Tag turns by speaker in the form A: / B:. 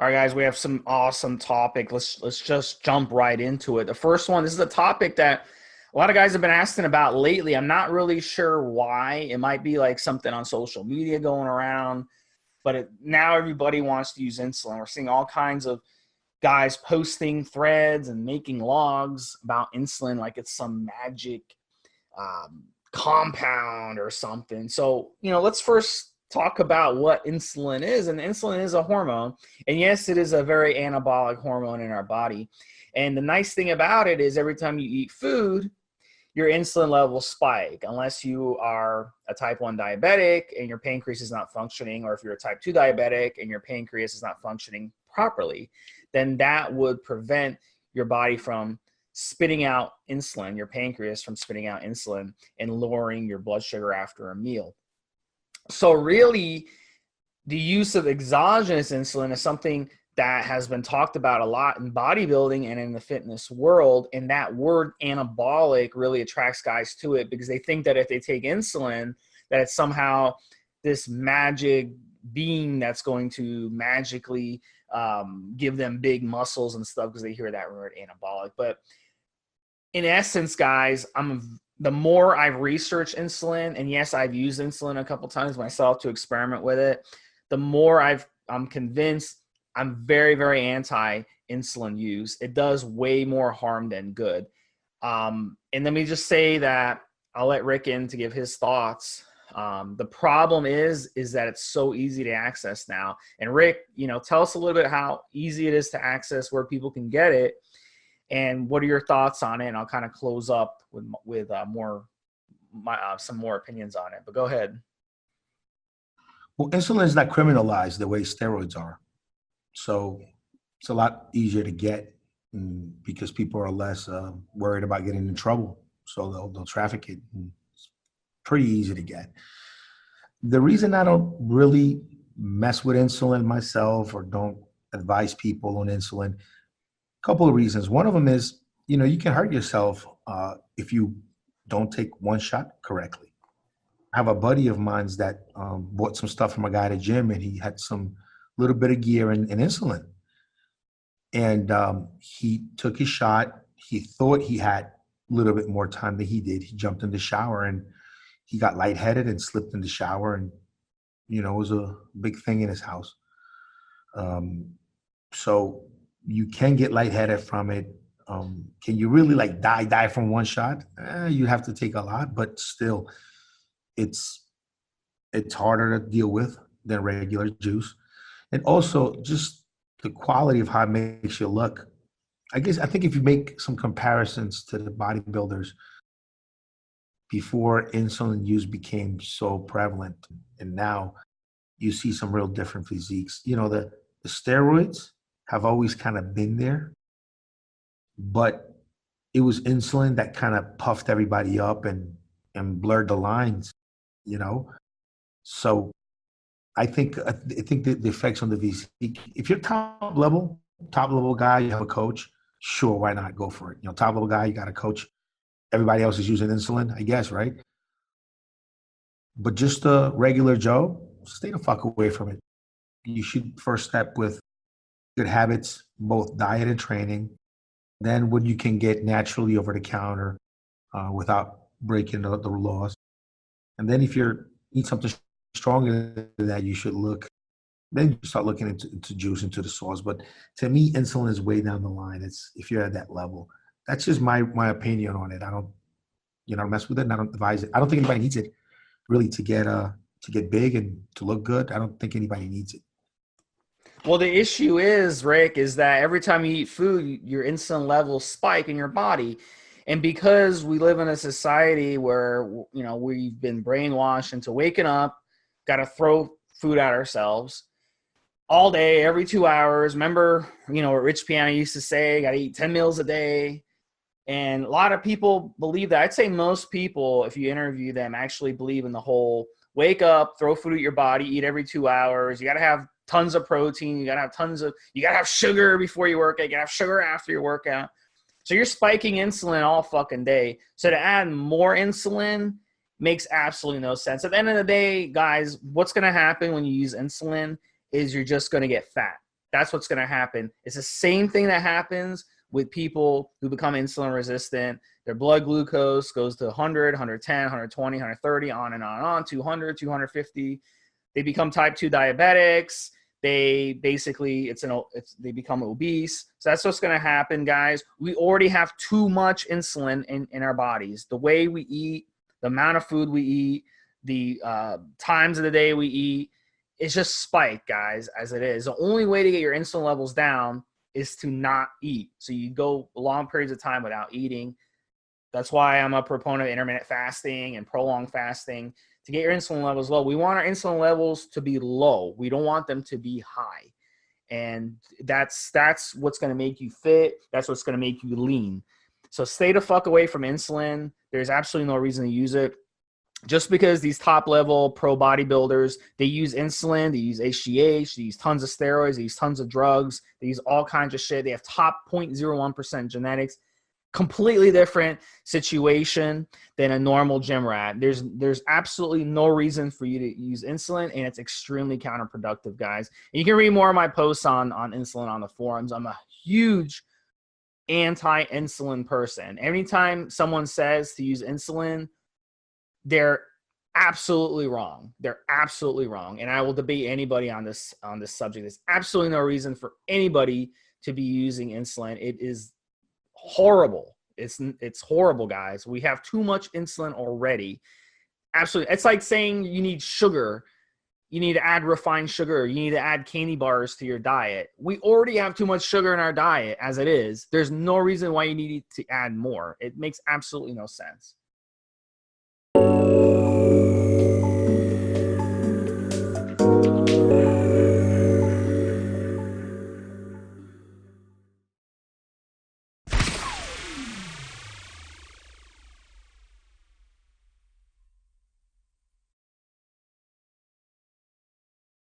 A: All right, guys, we have some awesome topic. Let's just jump right into it. The first one, this is a topic that a lot of guys have been asking about lately. I'm not really sure why. It might be like something on social media going around, but now everybody wants to use insulin. We're seeing all kinds of guys posting threads and making logs about insulin like it's some magic compound or something. So, let's first talk about what insulin is. And insulin is a hormone. And yes, it is a very anabolic hormone in our body. And the nice thing about it is every time you eat food, your insulin levels spike, unless you are a type 1 diabetic and your pancreas is not functioning, or if you're a type 2 diabetic and your pancreas is not functioning properly, then that would prevent your body from spitting out insulin, your pancreas from spitting out insulin and lowering your blood sugar after a meal. So really, the use of exogenous insulin is something that has been talked about a lot in bodybuilding and in the fitness world. And that word anabolic really attracts guys to it because they think that if they take insulin, that it's somehow this magic being that's going to magically give them big muscles and stuff because they hear that word anabolic. But in essence, guys, the more I've researched insulin, and yes, I've used insulin a couple times myself to experiment with it, the more I'm convinced I'm very, very anti-insulin use. It does way more harm than good. And let me just say that I'll let Rick in to give his thoughts. The problem is that it's so easy to access now. And Rick, tell us a little bit how easy it is to access, where people can get it, and what are your thoughts on it? And I'll kind of close up with some more opinions on it. But go ahead.
B: Well, insulin is not criminalized the way steroids are. So it's a lot easier to get because people are less worried about getting in trouble. So they'll traffic it. It's pretty easy to get. The reason I don't really mess with insulin myself or don't advise people on insulin, a couple of reasons. One of them is, you can hurt yourself if you don't take one shot correctly. I have a buddy of mine that bought some stuff from a guy at a gym, and he had some little bit of gear and insulin. And he took his shot. He thought he had a little bit more time than he did. He jumped in the shower and he got lightheaded and slipped in the shower. And, it was a big thing in his house. So you can get lightheaded from it. Can you really die from one shot? You have to take a lot, but still it's harder to deal with than regular juice. And also just the quality of how it makes you look. I think if you make some comparisons to the bodybuilders before insulin use became so prevalent, and now you see some real different physiques. The steroids have always kind of been there, but it was insulin that kind of puffed everybody up and blurred the lines, So I think the effects on the physique, if you're top level guy, you have a coach, sure, why not go for it? Top level guy, you got a coach. Everybody else is using insulin, I guess, right? But just a regular Joe, stay the fuck away from it. You should first step with good habits, both diet and training, then what you can get naturally over the counter without breaking the laws. And then if you need something stronger than that, you should then you start looking into juice, into the sauce. But to me, insulin is way down the line. It's if you're at that level. That's just my opinion on it. I don't, mess with it, and I don't advise it. I don't think anybody needs it really to get big and to look good. I don't think anybody needs it.
A: Well, the issue is, Rick, is that every time you eat food, your insulin levels spike in your body. And because we live in a society where, we've been brainwashed into waking up, got to throw food at ourselves all day, every 2 hours. Remember, what Rich Piana used to say, got to eat 10 meals a day. And a lot of people believe that. I'd say most people, if you interview them, actually believe in the whole wake up, throw food at your body, eat every 2 hours. You got to have tons of protein. You got to have sugar before you work out. You got to have sugar after your workout. So you're spiking insulin all fucking day. So to add more insulin makes absolutely no sense. At the end of the day, guys, what's going to happen when you use insulin is you're just going to get fat. That's what's going to happen. It's the same thing that happens with people who become insulin resistant. Their blood glucose goes to 100, 110, 120, 130, on and on and on, 200, 250. They become type 2 diabetics. They basically, they become obese. So that's what's going to happen, guys. We already have too much insulin in our bodies. The way we eat, the amount of food we eat, the times of the day we eat, it's just spiked, guys, as it is. The only way to get your insulin levels down is to not eat. So you go long periods of time without eating. That's why I'm a proponent of intermittent fasting and prolonged fasting to get your insulin levels low. We want our insulin levels to be low. We don't want them to be high. And that's what's going to make you fit. That's what's going to make you lean. So stay the fuck away from insulin. There's absolutely no reason to use it. Just because these top level pro bodybuilders, they use insulin, they use HGH, they use tons of steroids, they use tons of drugs, they use all kinds of shit. They have top 0.01% genetics. Completely different situation than a normal gym rat. There's absolutely no reason for you to use insulin, and it's extremely counterproductive, guys. And you can read more of my posts on insulin on the forums. I'm a huge anti-insulin person. Anytime someone says to use insulin, they're absolutely wrong. They're absolutely wrong. And I will debate anybody on this subject. There's absolutely no reason for anybody to be using insulin. It is horrible. It's horrible, guys. We have too much insulin already. Absolutely. It's like saying you need sugar. You need to add refined sugar. You need to add candy bars to your diet. We already have too much sugar in our diet as it is. There's no reason why you need to add more. It makes absolutely no sense.